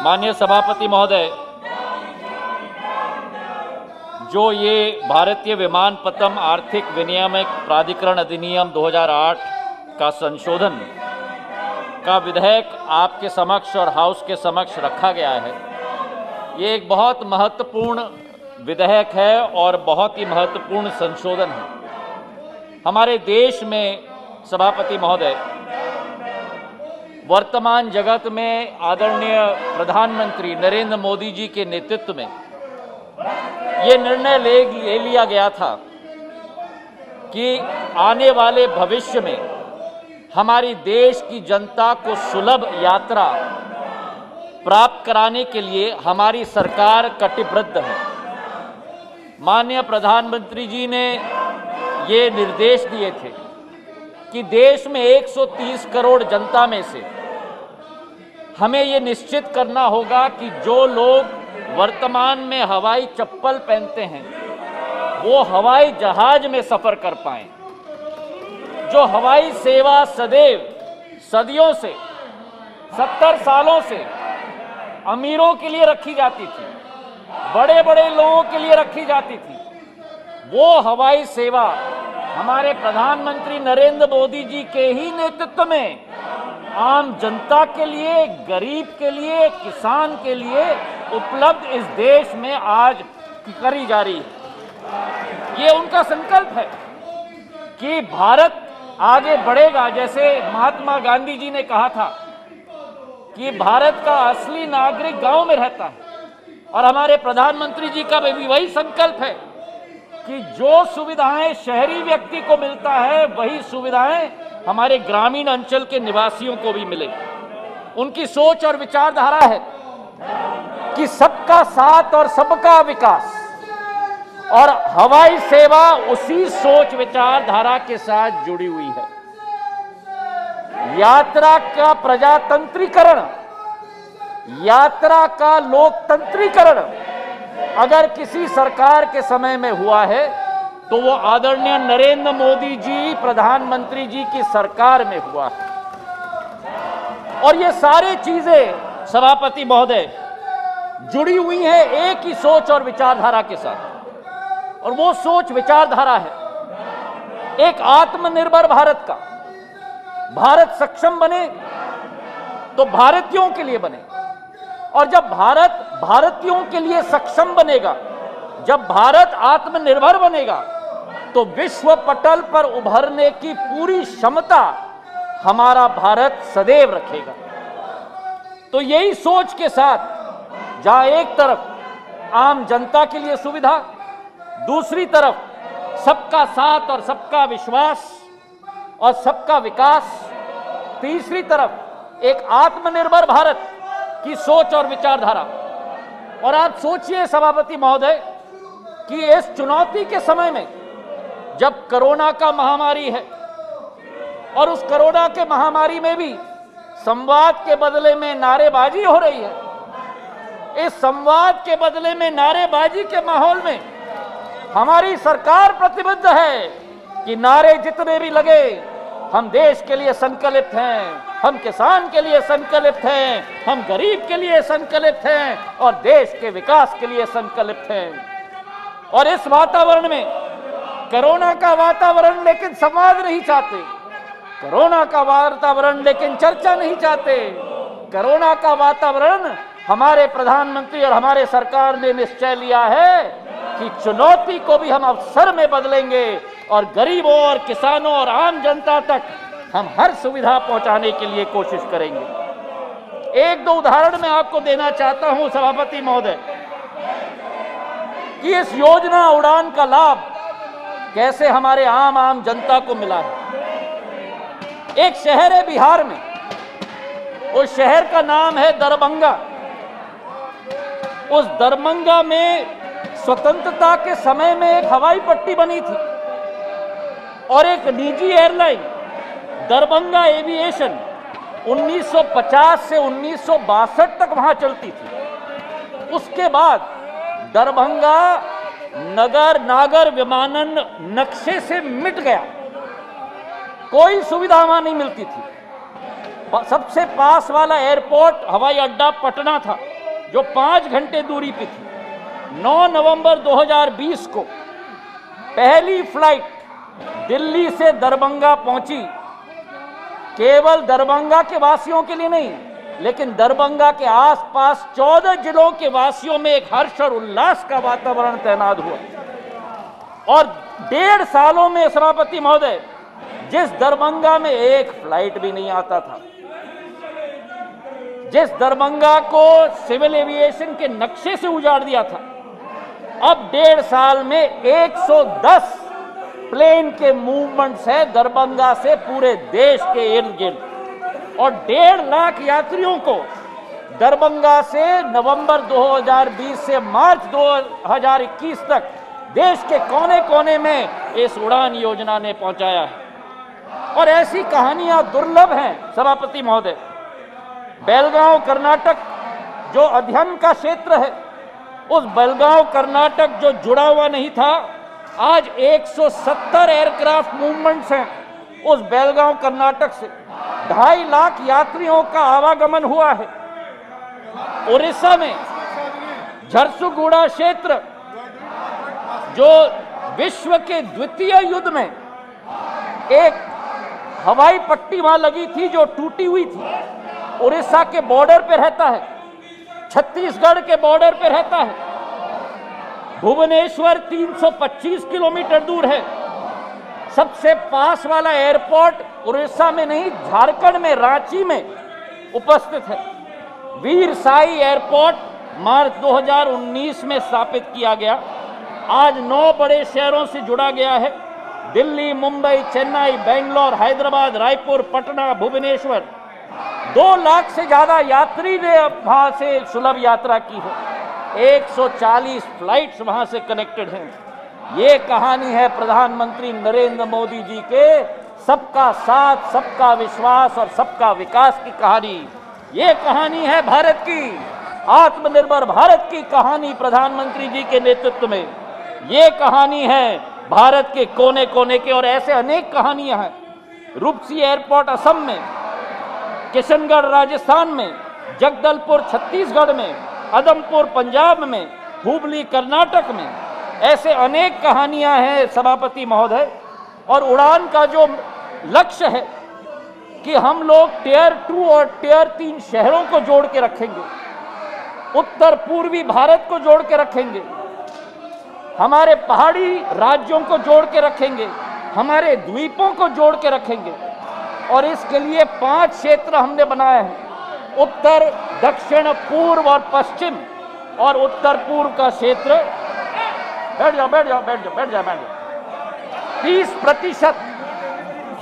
माननीय सभापति महोदय, जो ये भारतीय विमानपत्तन आर्थिक विनियामक प्राधिकरण अधिनियम 2008 का संशोधन का विधेयक आपके समक्ष और हाउस के समक्ष रखा गया है, ये एक बहुत महत्वपूर्ण विधेयक है और बहुत ही महत्वपूर्ण संशोधन है। हमारे देश में सभापति महोदय, वर्तमान जगत में आदरणीय प्रधानमंत्री नरेंद्र मोदी जी के नेतृत्व में ये निर्णय ले लिया गया था कि आने वाले भविष्य में हमारी देश की जनता को सुलभ यात्रा प्राप्त कराने के लिए हमारी सरकार कटिबद्ध है। माननीय प्रधानमंत्री जी ने ये निर्देश दिए थे कि देश में 130 करोड़ जनता में से हमें ये निश्चित करना होगा कि जो लोग वर्तमान में हवाई चप्पल पहनते हैं वो हवाई जहाज में सफर कर पाएं। जो हवाई सेवा सदैव सदियों से 70 सालों से अमीरों के लिए रखी जाती थी, बड़े बड़े लोगों के लिए रखी जाती थी, वो हवाई सेवा हमारे प्रधानमंत्री नरेंद्र मोदी जी के ही नेतृत्व में आम जनता के लिए, गरीब के लिए, किसान के लिए उपलब्ध इस देश में आज करी जा रही है। ये उनका संकल्प है कि भारत आगे बढ़ेगा। जैसे महात्मा गांधी जी ने कहा था कि भारत का असली नागरिक गांव में रहता है, और हमारे प्रधानमंत्री जी का भी वही संकल्प है कि जो सुविधाएं शहरी व्यक्ति को मिलता है वही सुविधाएं हमारे ग्रामीण अंचल के निवासियों को भी मिले। उनकी सोच और विचारधारा है कि सबका साथ और सबका विकास, और हवाई सेवा उसी सोच विचारधारा के साथ जुड़ी हुई है। यात्रा का प्रजातंत्रीकरण, यात्रा का लोकतंत्रीकरण अगर किसी सरकार के समय में हुआ है तो वो आदरणीय नरेंद्र मोदी जी प्रधानमंत्री जी की सरकार में हुआ है। और ये सारी चीजें सभापति महोदय जुड़ी हुई हैं एक ही सोच और विचारधारा के साथ, और वो सोच विचारधारा है एक आत्मनिर्भर भारत का। भारत सक्षम बने तो भारतीयों के लिए बने, और जब भारत भारतीयों के लिए सक्षम बनेगा, जब भारत आत्मनिर्भर बनेगा, तो विश्व पटल पर उभरने की पूरी क्षमता हमारा भारत सदैव रखेगा। तो यही सोच के साथ जहां एक तरफ आम जनता के लिए सुविधा, दूसरी तरफ सबका साथ और सबका विश्वास और सबका विकास, तीसरी तरफ एक आत्मनिर्भर भारत की सोच और विचारधारा। और आप सोचिए सभापति महोदय कि इस चुनौती के समय में जब कोरोना का महामारी है, और उस कोरोना के महामारी में भी संवाद के बदले में नारेबाजी हो रही है, इस संवाद के बदले में नारेबाजी के माहौल में हमारी सरकार प्रतिबद्ध है कि नारे जितने भी लगे, हम देश के लिए संकल्पित हैं, हम किसान के लिए संकल्पित हैं, हम गरीब के लिए संकल्पित हैं, और देश के विकास के लिए संकल्पित हैं। और इस वातावरण में कोरोना का वातावरण लेकिन संवाद नहीं चाहते, कोरोना का वातावरण लेकिन चर्चा नहीं चाहते, कोरोना का वातावरण हमारे प्रधानमंत्री और हमारे सरकार ने निश्चय लिया है कि चुनौती को भी हम अवसर में बदलेंगे, और गरीबों और किसानों और आम जनता तक हम हर सुविधा पहुंचाने के लिए कोशिश करेंगे। एक दो उदाहरण मैं आपको देना चाहता हूं सभापति महोदय कि इस योजना उड़ान का लाभ कैसे हमारे आम जनता को मिला है। एक शहर है बिहार में, उस शहर का नाम है दरभंगा। उस दरभंगा में स्वतंत्रता के समय में एक हवाई पट्टी बनी थी, और एक निजी एयरलाइन दरभंगा एविएशन 1950 से 1962 तक वहां चलती थी। उसके बाद दरभंगा नागर विमानन नक्शे से मिट गया, कोई सुविधा वहां नहीं मिलती थी। सबसे पास वाला एयरपोर्ट हवाई अड्डा पटना था, जो 5 घंटे दूरी पे थी, 9 नवंबर 2020 को पहली फ्लाइट दिल्ली से दरभंगा पहुंची। केवल दरभंगा के वासियों के लिए नहीं, लेकिन दरभंगा के आसपास 14 जिलों के वासियों में एक हर्ष और उल्लास का वातावरण तैनात हुआ। और 1.5 सालों में सभापति महोदय, जिस दरभंगा में एक फ्लाइट भी नहीं आता था, जिस दरभंगा को सिविल एविएशन के नक्शे से उजाड़ दिया था, अब 1.5 साल में 110 प्लेन के मूवमेंट्स है दरभंगा से पूरे देश के इर्द गिर्द। और 1.5 लाख यात्रियों को दरभंगा से नवंबर 2020 से मार्च 2021 तक देश के कोने कोने में इस उड़ान योजना ने पहुंचाया है। और ऐसी कहानियां दुर्लभ हैं सभापति महोदय। बेलगांव कर्नाटक जो अध्ययन का क्षेत्र है, उस बेलगांव कर्नाटक जो जुड़ा हुआ नहीं था, आज 170 एयरक्राफ्ट मूवमेंट्स हैं उस बेलगांव कर्नाटक से। 2.5 लाख यात्रियों का आवागमन हुआ है। उड़ीसा में झरसुगुड़ा क्षेत्र जो विश्व के द्वितीय युद्ध में एक हवाई पट्टी वहां लगी थी जो टूटी हुई थी, उड़ीसा के बॉर्डर पे रहता है, छत्तीसगढ़ के बॉर्डर पे रहता है। भुवनेश्वर 325 किलोमीटर दूर है। सबसे पास वाला एयरपोर्ट उड़ीसा में नहीं, झारखंड में रांची में उपस्थित है। वीर साई एयरपोर्ट मार्च 2019 में स्थापित किया गया। आज 9 बड़े शहरों से जुड़ा गया है। दिल्ली, मुंबई, चेन्नई, बेंगलोर, हैदराबाद, रायपुर, पटना, भुवनेश्वर। 2 लाख से ज्यादा यात्री ने वहां से सुलभ यात्रा की है। 140 फ्लाइट्स वहां से कनेक्टेड हैं। ये कहानी है प्रधानमंत्री नरेंद्र मोदी जी के सबका साथ, सबका विश्वास और सबका विकास की कहानी। ये कहानी है भारत की, आत्मनिर्भर भारत की कहानी प्रधानमंत्री जी के नेतृत्व में। ये कहानी है भारत के कोने कोने के, और ऐसे अनेक कहानियां हैं। रूपसी एयरपोर्ट असम में, किशनगढ़ राजस्थान में, जगदलपुर छत्तीसगढ़ में, अदमपुर पंजाब में, हुबली कर्नाटक में। ऐसे अनेक कहानियां हैं सभापति महोदय। और उड़ान का जो लक्ष्य है कि हम लोग टियर 2 और टियर 3 शहरों को जोड़ के रखेंगे, उत्तर पूर्वी भारत को जोड़ के रखेंगे, हमारे पहाड़ी राज्यों को जोड़ के रखेंगे, हमारे द्वीपों को जोड़ के रखेंगे। और इसके लिए 5 क्षेत्र हमने बनाए हैं, उत्तर, दक्षिण, पूर्व और पश्चिम। और उत्तर पूर्व का क्षेत्र, बैठ जाओ 30%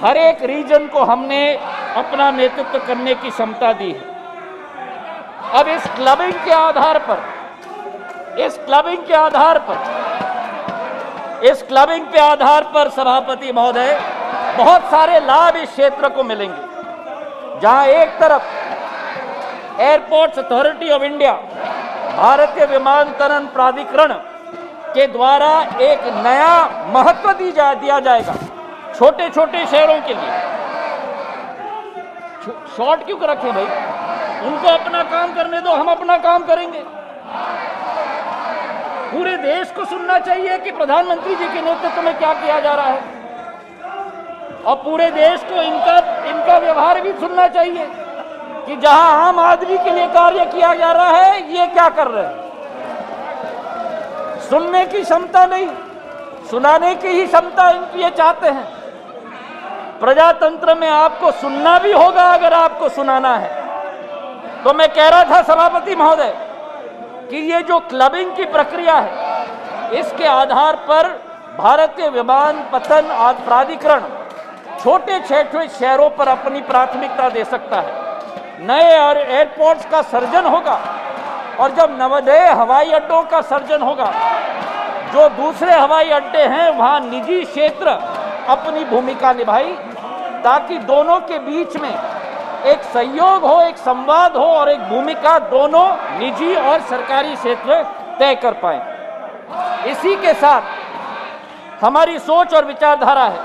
हर एक रीजन को हमने अपना नेतृत्व करने की क्षमता दी है। अब इस क्लबिंग के आधार पर सभापति महोदय, बहुत सारे लाभ इस क्षेत्र को मिलेंगे। जहां एक तरफ एयरपोर्ट्स अथॉरिटी ऑफ इंडिया, भारतीय विमानतरण प्राधिकरण के द्वारा एक नया महत्व दिया जाएगा छोटे छोटे शहरों के लिए। शॉर्ट क्यों रखें भाई, उनको अपना काम करने दो, हम अपना काम करेंगे। पूरे देश को सुनना चाहिए कि प्रधानमंत्री जी के नेतृत्व में क्या किया जा रहा है, और पूरे देश को इनका व्यवहार भी सुनना चाहिए कि जहां आम आदमी के लिए कार्य किया जा रहा है, ये क्या कर रहे हैं। सुनने की क्षमता नहीं, सुनाने की ही क्षमता ये चाहते हैं। प्रजातंत्र में आपको सुनना भी होगा अगर आपको सुनाना है। तो मैं कह रहा था सभापति महोदय कि ये जो क्लबिंग की प्रक्रिया है, इसके आधार पर भारतीय विमानपत्तन प्राधिकरण छोटे छोटे शहरों पर अपनी प्राथमिकता दे सकता है। नए एयरपोर्ट्स का सर्जन होगा, और जब नए हवाई अड्डों का सर्जन होगा, जो दूसरे हवाई अड्डे हैं वहां निजी क्षेत्र अपनी भूमिका निभाई, ताकि दोनों के बीच में एक सहयोग हो, एक संवाद हो, और एक भूमिका दोनों निजी और सरकारी क्षेत्र तय कर पाए। इसी के साथ हमारी सोच और विचारधारा है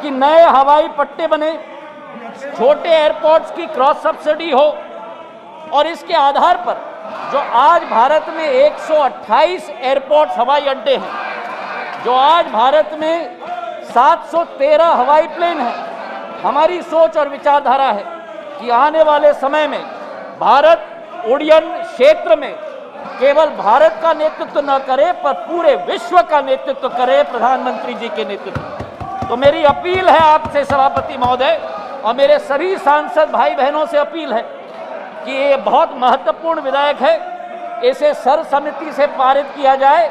कि नए हवाई पट्टे बने, छोटे एयरपोर्ट्स की क्रॉस सब्सिडी हो, और इसके आधार पर जो आज भारत में 128 एयरपोर्ट हवाई अड्डे हैं, जो आज भारत में 713 हवाई प्लेन हैं, हमारी सोच और विचारधारा है कि आने वाले समय में भारत उड्डयन क्षेत्र में केवल भारत का नेतृत्व न करे पर पूरे विश्व का नेतृत्व करे प्रधानमंत्री जी के नेतृत्व। तो मेरी अपील है आपसे सभापति महोदय और मेरे सभी सांसद भाई बहनों से अपील है कि ये बहुत महत्वपूर्ण विधेयक है, इसे सर्वसम्मति से पारित किया जाए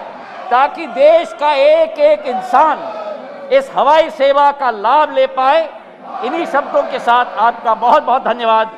ताकि देश का एक एक इंसान इस हवाई सेवा का लाभ ले पाए। इन्हीं शब्दों के साथ आपका बहुत बहुत धन्यवाद।